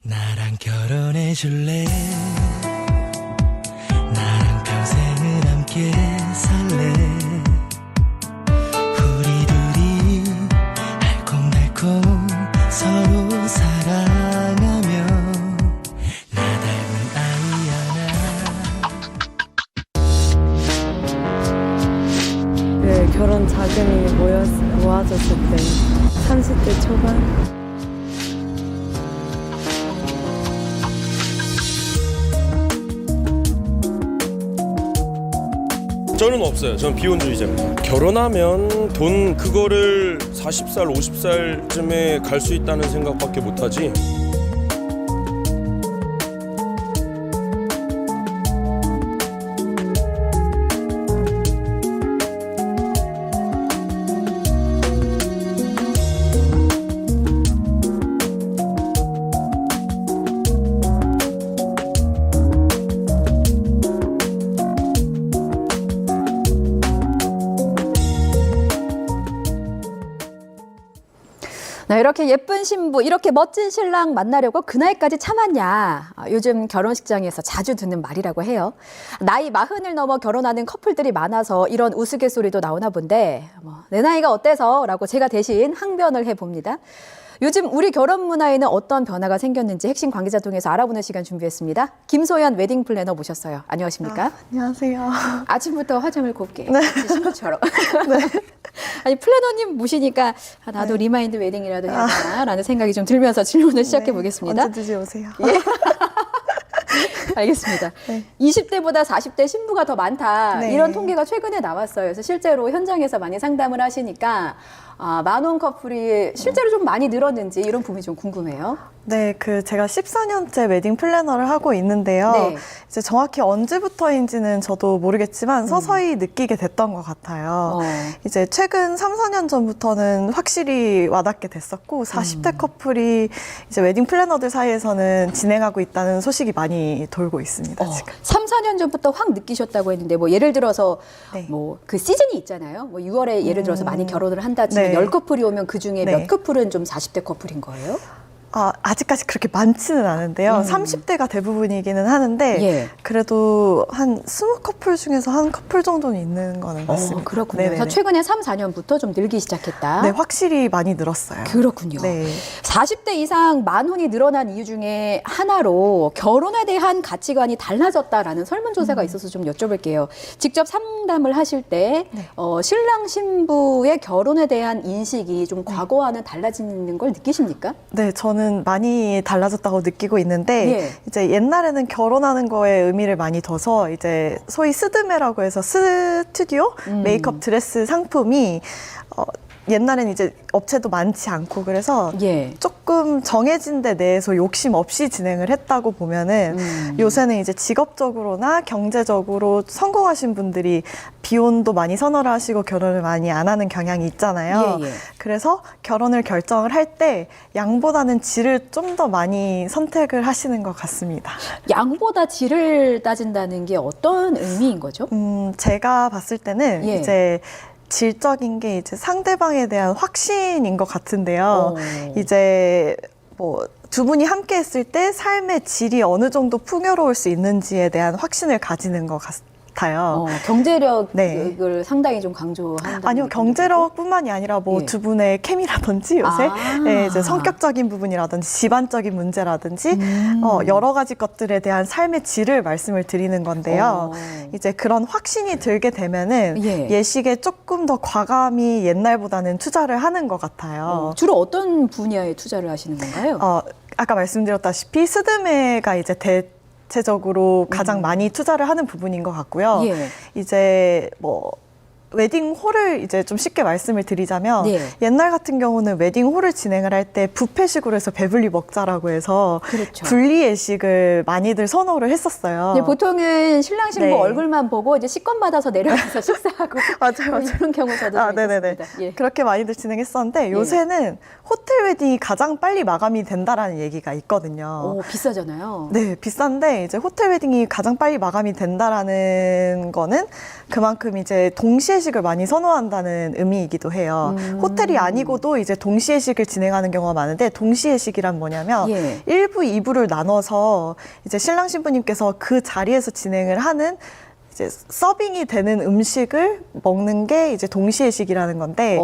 나랑 결혼해 줄래? 나랑 평생을 함께 살래? 우리 둘이 알콩달콩 서로 사랑하며 나 닮은 아이 하나. 그 결혼 자금이 모아졌을 때 30대 초반. 저는 없어요. 저는 비혼주의자입니다. 결혼하면 돈 그거를 40살, 50살쯤에 갈 수 있다는 생각밖에 못하지. 이렇게 예쁜 신부, 이렇게 멋진 신랑 만나려고 그날까지 참았냐. 요즘 결혼식장에서 자주 듣는 말이라고 해요. 나이 40을 넘어 결혼하는 커플들이 많아서 이런 우스갯소리도 나오나 본데 내 나이가 어때서? 라고 제가 대신 항변을 해봅니다. 요즘 우리 결혼 문화에는 어떤 변화가 생겼는지 핵심 관계자 통해서 알아보는 시간 준비했습니다. 김소연 웨딩 플래너 모셨어요. 안녕하십니까? 안녕하세요. 아침부터 화장을 곱게 신부처럼. 네. 아니 플래너님 모시니까 나도 리마인드 웨딩이라도 해야 되나라는 생각이 좀 들면서 질문을 시작해 보겠습니다. 언제든지 오세요. 예. 알겠습니다. 네. 20대보다 40대 신부가 더 많다. 네. 이런 통계가 최근에 나왔어요. 그래서 실제로 현장에서 많이 상담을 하시니까 만원 커플이 실제로 좀 많이 늘었는지 이런 부분이 좀 궁금해요. 네, 제가 14년째 웨딩 플래너를 하고 있는데요. 네. 이제 정확히 언제부터인지는 저도 모르겠지만 서서히 느끼게 됐던 것 같아요. 이제 최근 3, 4년 전부터는 확실히 와닿게 됐었고 40대 커플이 이제 웨딩 플래너들 사이에서는 진행하고 있다는 소식이 많이 돌고 있습니다. 지금. 3, 4년 전부터 확 느끼셨다고 했는데 뭐 예를 들어서 네. 뭐 그 시즌이 있잖아요. 뭐 6월에 예를 들어서 많이 결혼을 한다 치면 네. 10커플이 오면 그중에 네. 몇 커플은 좀 40대 커플인 거예요? 아직까지 그렇게 많지는 않은데요. 30대가 대부분이기는 하는데 예. 그래도 한 20커플 중에서 한 커플 정도는 있는 거는 맞습니다. 그렇군요. 네네네. 그래서 최근에 3, 4년부터 좀 늘기 시작했다. 네, 확실히 많이 늘었어요. 그렇군요. 네. 40대 이상 만혼이 늘어난 이유 중에 하나로 결혼에 대한 가치관이 달라졌다라는 설문조사가 있어서 좀 여쭤볼게요. 직접 상담을 하실 때 네. 신랑 신부의 결혼에 대한 인식이 좀 과거와는 달라지는 걸 느끼십니까? 네, 저는 많이 달라졌다고 느끼고 있는데 예. 이제 옛날에는 결혼하는 거에 의미를 많이 둬서 이제 소위 스드메라고 해서 스튜디오 메이크업 드레스 상품이 옛날에는 이제 업체도 많지 않고 그래서 예. 조금 정해진 데 내에서 욕심 없이 진행을 했다고 보면은 요새는 이제 직업적으로나 경제적으로 성공하신 분들이 비혼도 많이 선호를 하시고 결혼을 많이 안 하는 경향이 있잖아요. 예, 예. 그래서 결혼을 결정을 할 때 양보다는 질을 좀 더 많이 선택을 하시는 것 같습니다. 양보다 질을 따진다는 게 어떤 의미인 거죠? 제가 봤을 때는 예. 이제 질적인 게 이제 상대방에 대한 확신인 것 같은데요. 이제 뭐 두 분이 함께 했을 때 삶의 질이 어느 정도 풍요로울 수 있는지에 대한 확신을 가지는 것 같아요. 경제력을 네. 상당히 좀 강조한다. 아니요, 경제력뿐만이 아니라 뭐 예. 두 분의 케미라든지 요새 네, 이제 성 성격적인 부분이라든지 집안적인 문제라든지 여러 가지 것들에 대한 삶의 질을 말씀을 드리는 건데요. 이제 그런 확신이 들게 되면은 예. 예식에 조금 더 과감히 옛날보다는 투자를 하는 것 같아요. 주로 어떤 분야에 투자를 하시는 건가요? 아까 말씀드렸다시피 스드메가 이제 대체적으로 가장 많이 투자를 하는 부분인 것 같고요. 예. 이제 뭐 웨딩홀을 이제 좀 쉽게 말씀을 드리자면 네. 옛날 같은 경우는 웨딩홀을 진행을 할 때 뷔페식으로 해서 배불리 먹자라고 해서 그렇죠. 분리 예식을 많이들 선호를 했었어요. 네, 보통은 신랑 신부 네. 얼굴만 보고 이제 식권 받아서 내려가서 식사하고 맞아요. 이런 경우 저도 많이 네네네. 봤습니다. 예. 그렇게 많이들 진행했었는데 요새는 호텔 웨딩이 가장 빨리 마감이 된다라는 얘기가 있거든요. 비싸잖아요. 네, 비싼데 이제 호텔 웨딩이 가장 빨리 마감이 된다라는 거는 그만큼 이제 동시에 동시회식을 많이 선호한다는 의미이기도 해요. 호텔이 아니고도 이제 동시회식을 진행하는 경우가 많은데 동시회식이란 뭐냐면 예. 1부, 2부를 나눠서 이제 신랑 신부님께서 그 자리에서 진행을 하는 이제 서빙이 되는 음식을 먹는 게 이제 동시회식이라는 건데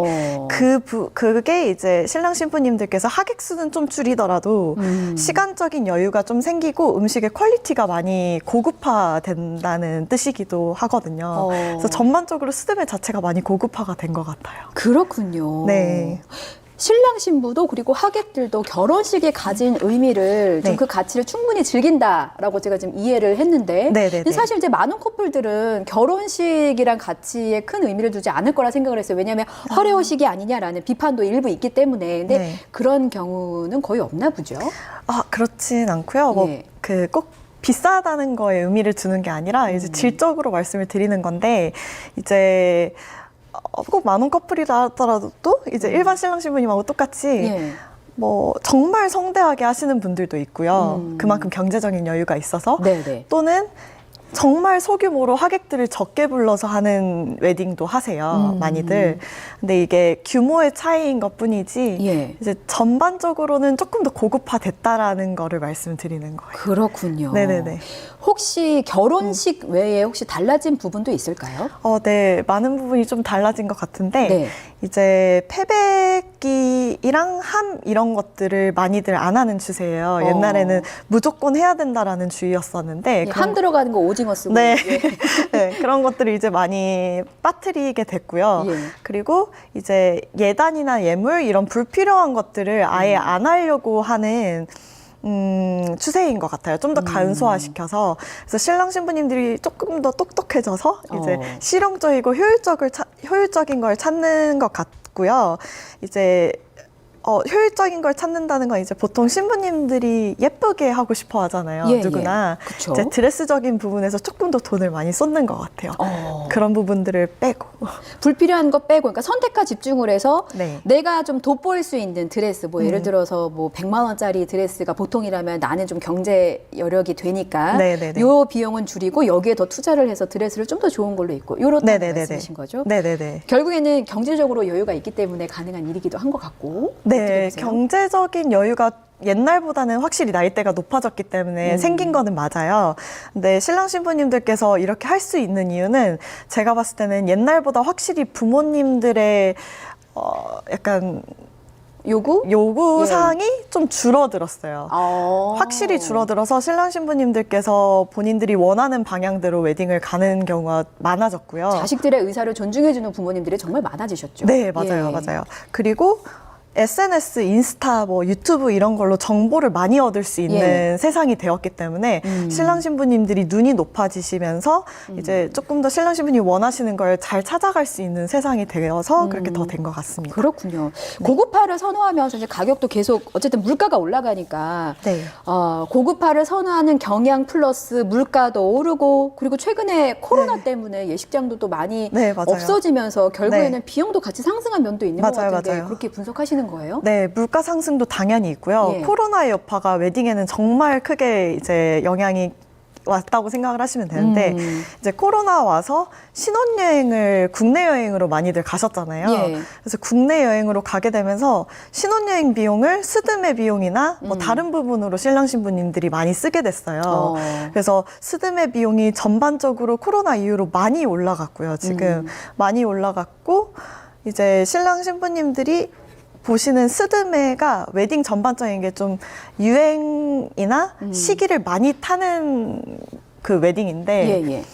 그게 이제 신랑 신부님들께서 하객 수는 좀 줄이더라도 시간적인 여유가 좀 생기고 음식의 퀄리티가 많이 고급화된다는 뜻이기도 하거든요. 그래서 전반적으로 스드메 자체가 많이 고급화가 된 것 같아요. 그렇군요. 네. 신랑 신부도 그리고 하객들도 결혼식이 가진 의미를 좀 네. 그 가치를 충분히 즐긴다라고 제가 지금 이해를 했는데 네네네. 근데 사실 이제 많은 커플들은 결혼식이란 가치에 큰 의미를 두지 않을 거라 생각을 했어요. 왜냐하면 허례허식이 아니냐라는 비판도 일부 있기 때문에 근데 네. 그런 경우는 거의 없나 보죠. 아, 그렇진 않고요. 예. 꼭 비싸다는 거에 의미를 두는 게 아니라 이제 질적으로 말씀을 드리는 건데 이제 꼭 만원 커플이라 하더라도 이제 일반 신랑 신부님하고 똑같이 예. 뭐 정말 성대하게 하시는 분들도 있고요. 그만큼 경제적인 여유가 있어서 네네. 또는 정말 소규모로 하객들을 적게 불러서 하는 웨딩도 하세요. 많이들. 근데 이게 규모의 차이인 것뿐이지 예. 이제 전반적으로는 조금 더 고급화됐다라는 거를 말씀드리는 거예요. 그렇군요. 네네네. 혹시 결혼식 외에 혹시 달라진 부분도 있을까요? 네, 많은 부분이 좀 달라진 것 같은데 네. 이제 패배기랑 함 이런 것들을 많이들 안 하는 추세예요. 옛날에는 무조건 해야 된다라는 주의였었는데 예, 함 들어가는 거 오징어 쓰고. 네. 예. 네, 그런 것들을 이제 많이 빠뜨리게 됐고요. 예. 그리고 이제 예단이나 예물 이런 불필요한 것들을 아예 안 하려고 하는 추세인 것 같아요. 좀 더 간소화시켜서. 그래서 신랑 신부님들이 조금 더 똑똑해져서 이제 실용적이고 효율적인 걸 찾는 것 같고요. 이제 효율적인 걸 찾는다는 건 이제 보통 신부님들이 예쁘게 하고 싶어 하잖아요. 예, 누구나. 예. 그쵸. 이제 드레스적인 부분에서 조금 더 돈을 많이 쏟는 것 같아요. 그런 부분들을 빼고. 불필요한 거 빼고, 그러니까 선택과 집중을 해서 네. 내가 좀 돋보일 수 있는 드레스, 뭐 예를 들어서 뭐 100만 원짜리 드레스가 보통이라면 나는 좀 경제 여력이 되니까 네네네. 요 비용은 줄이고 여기에 더 투자를 해서 드레스를 좀 더 좋은 걸로 입고 요렇다는 네네네네. 말씀이신 거죠? 네네네. 결국에는 경제적으로 여유가 있기 때문에 가능한 일이기도 한 것 같고. 어떻게 네, 보세요? 경제적인 여유가 옛날보다는 확실히 나이대가 높아졌기 때문에 생긴 거는 맞아요. 근데 신랑 신부님들께서 이렇게 할 수 있는 이유는 제가 봤을 때는 옛날보다 확실히 부모님들의 약간 요구 예. 사항이 좀 줄어들었어요. 확실히 줄어들어서 신랑 신부님들께서 본인들이 원하는 방향대로 웨딩을 가는 경우가 많아졌고요. 자식들의 의사를 존중해주는 부모님들이 정말 많아지셨죠. 네, 맞아요, 예. 맞아요. 그리고 SNS, 인스타, 뭐 유튜브 이런 걸로 정보를 많이 얻을 수 있는 예. 세상이 되었기 때문에 신랑 신부님들이 눈이 높아지시면서 이제 조금 더 신랑 신부님이 원하시는 걸 잘 찾아갈 수 있는 세상이 되어서 그렇게 더 된 것 같습니다. 그렇군요. 고급화를 선호하면서 이제 가격도 계속 어쨌든 물가가 올라가니까 네. 고급화를 선호하는 경향 플러스 물가도 오르고 그리고 최근에 코로나 때문에 예식장도 또 많이 네, 맞아요. 없어지면서 결국에는 네. 비용도 같이 상승한 면도 있는 것 맞아요, 같은데 맞아요. 그렇게 분석하시는 거예요? 네, 물가 상승도 당연히 있고요. 예. 코로나의 여파가 웨딩에는 정말 크게 이제 영향이 왔다고 생각을 하시면 되는데 이제 코로나 와서 신혼여행을 국내 여행으로 많이들 가셨잖아요. 예. 그래서 국내 여행으로 가게 되면서 신혼여행 비용을 스드메 비용이나 뭐 다른 부분으로 신랑 신부님들이 많이 쓰게 됐어요. 그래서 스드메 비용이 전반적으로 코로나 이후로 많이 올라갔고요. 지금 많이 올라갔고 이제 신랑 신부님들이 보시는 스드메가 웨딩 전반적인 게 좀 유행이나 시기를 많이 타는 그 웨딩인데 예.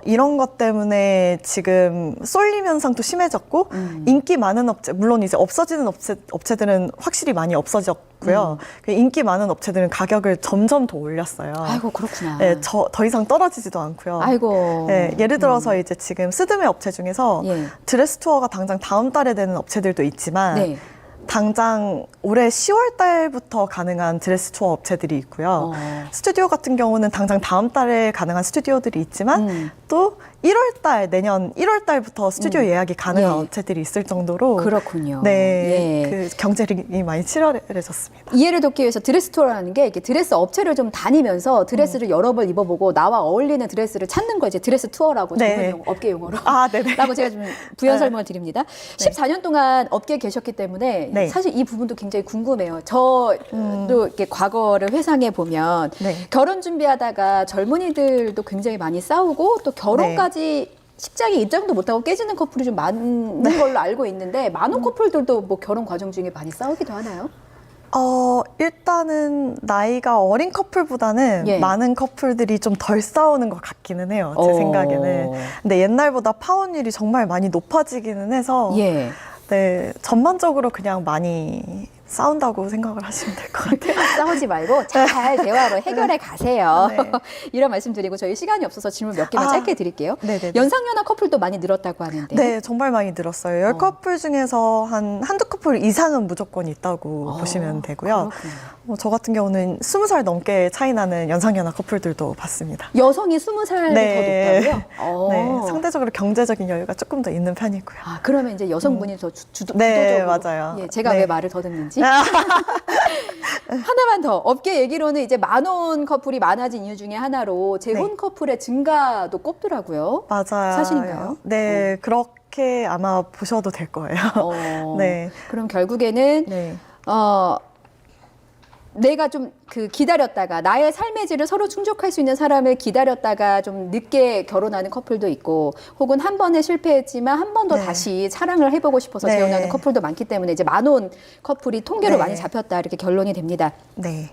이런 것 때문에 지금 쏠림 현상도 심해졌고 인기 많은 업체, 물론 이제 없어지는 업체들은 확실히 많이 없어졌고요. 그 인기 많은 업체들은 가격을 점점 더 올렸어요. 아이고 그렇구나. 네, 더 이상 떨어지지도 않고요. 아이고. 네, 예를 들어서 이제 지금 스드메 업체 중에서 예. 드레스 투어가 당장 다음 달에 되는 업체들도 있지만 네. 당장 올해 10월 달부터 가능한 드레스 투어 업체들이 있고요. 스튜디오 같은 경우는 당장 다음 달에 가능한 스튜디오들이 있지만 또 내년 1월 달부터 스튜디오 예약이 가능한 예. 업체들이 있을 정도로 그렇군요. 네, 예. 그 경쟁이 많이 치열해졌습니다. 이해를 돕기 위해서 드레스 투어라는 게 이렇게 드레스 업체를 좀 다니면서 드레스를 여러 벌 입어보고 나와 어울리는 드레스를 찾는 거 이제 드레스 투어라고 네. 전문 용어, 업계 용어로 아, 네네. 라고 제가 좀 부연 네. 설명을 드립니다. 14년 동안 업계에 계셨기 때문에 네. 사실 이 부분도 굉장히 궁금해요. 저도 이렇게 과거를 회상해 보면 네. 결혼 준비하다가 젊은이들도 굉장히 많이 싸우고 또 결혼까지 식장에 입장도 못하고 깨지는 커플이 좀 많은 걸로 알고 있는데 많은 커플들도 뭐 결혼 과정 중에 많이 싸우기도 하나요? 일단은 나이가 어린 커플보다는 예. 많은 커플들이 좀 덜 싸우는 것 같기는 해요. 제 생각에는. 근데 옛날보다 파혼율이 정말 많이 높아지기는 해서 예. 네, 전반적으로 그냥 많이 싸운다고 생각을 하시면 될 것 같아요. 싸우지 말고 잘 대화로 해결해 가세요. 네. 이런 말씀 드리고 저희 시간이 없어서 질문 몇 개만 짧게 드릴게요. 네네네. 연상연하 커플도 많이 늘었다고 하는데. 네, 정말 많이 늘었어요. 10커플 중에서 한두 커플 이상은 무조건 있다고 보시면 되고요. 그렇군요. 저 같은 경우는 20살 넘게 차이 나는 연상연하 커플들도 봤습니다. 여성이 20살이 네. 더 높다고요? 네, 상대적으로 경제적인 여유가 조금 더 있는 편이고요. 아, 그러면 이제 여성분이 더 네, 주도적으로. 맞아요. 예, 제가 네. 왜 말을 더듬는지. 하나만 더. 업계 얘기로는 이제 만혼 커플이 많아진 이유 중에 하나로 재혼 네. 커플의 증가도 꼽더라고요. 맞아요. 사실인가요? 네, 그렇게 아마 보셔도 될 거예요. 네. 그럼 결국에는 네. 내가 좀 그 기다렸다가 나의 삶의 질을 서로 충족할 수 있는 사람을 기다렸다가 좀 늦게 결혼하는 커플도 있고 혹은 한 번에 실패했지만 한 번 더 네. 다시 사랑을 해보고 싶어서 네. 재혼하는 커플도 많기 때문에 이제 만혼 커플이 통계로 네. 많이 잡혔다 이렇게 결론이 됩니다. 네.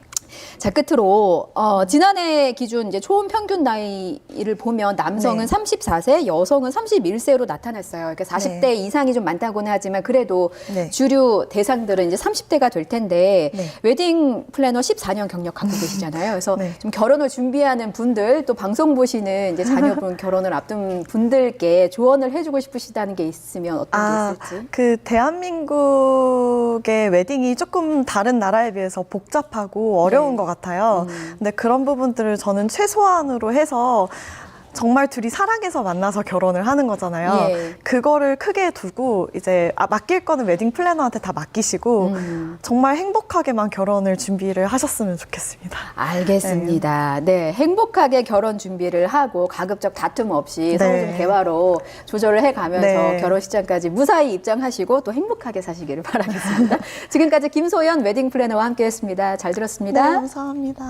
자, 끝으로 지난해 기준 이제 초혼 평균 나이를 보면 남성은 네. 34세, 여성은 31세로 나타났어요. 그러니까 40대 네. 이상이 좀 많다고는 하지만 그래도 네. 주류 대상들은 이제 30대가 될 텐데 네. 웨딩 플래너 14년 경력 갖고 계시잖아요. 그래서 네. 좀 결혼을 준비하는 분들 또 방송 보시는 이제 자녀분 결혼을 앞둔 분들께 조언을 해주고 싶으시다는 게 있으면 어떤 게 있을지. 그 대한민국의 웨딩이 조금 다른 나라에 비해서 복잡하고 어려운 것 같아요. 근데 그런 부분들을 저는 최소한으로 해서 정말 둘이 사랑해서 만나서 결혼을 하는 거잖아요. 예. 그거를 크게 두고 이제 맡길 거는 웨딩 플래너한테 다 맡기시고 정말 행복하게만 결혼을 준비를 하셨으면 좋겠습니다. 알겠습니다. 네, 행복하게 결혼 준비를 하고 가급적 다툼 없이 서로 네. 좀 대화로 조절을 해가면서 네. 결혼식장까지 무사히 입장하시고 또 행복하게 사시기를 바라겠습니다. 지금까지 김소연 웨딩 플래너와 함께했습니다. 잘 네, 들었습니다. 감사합니다.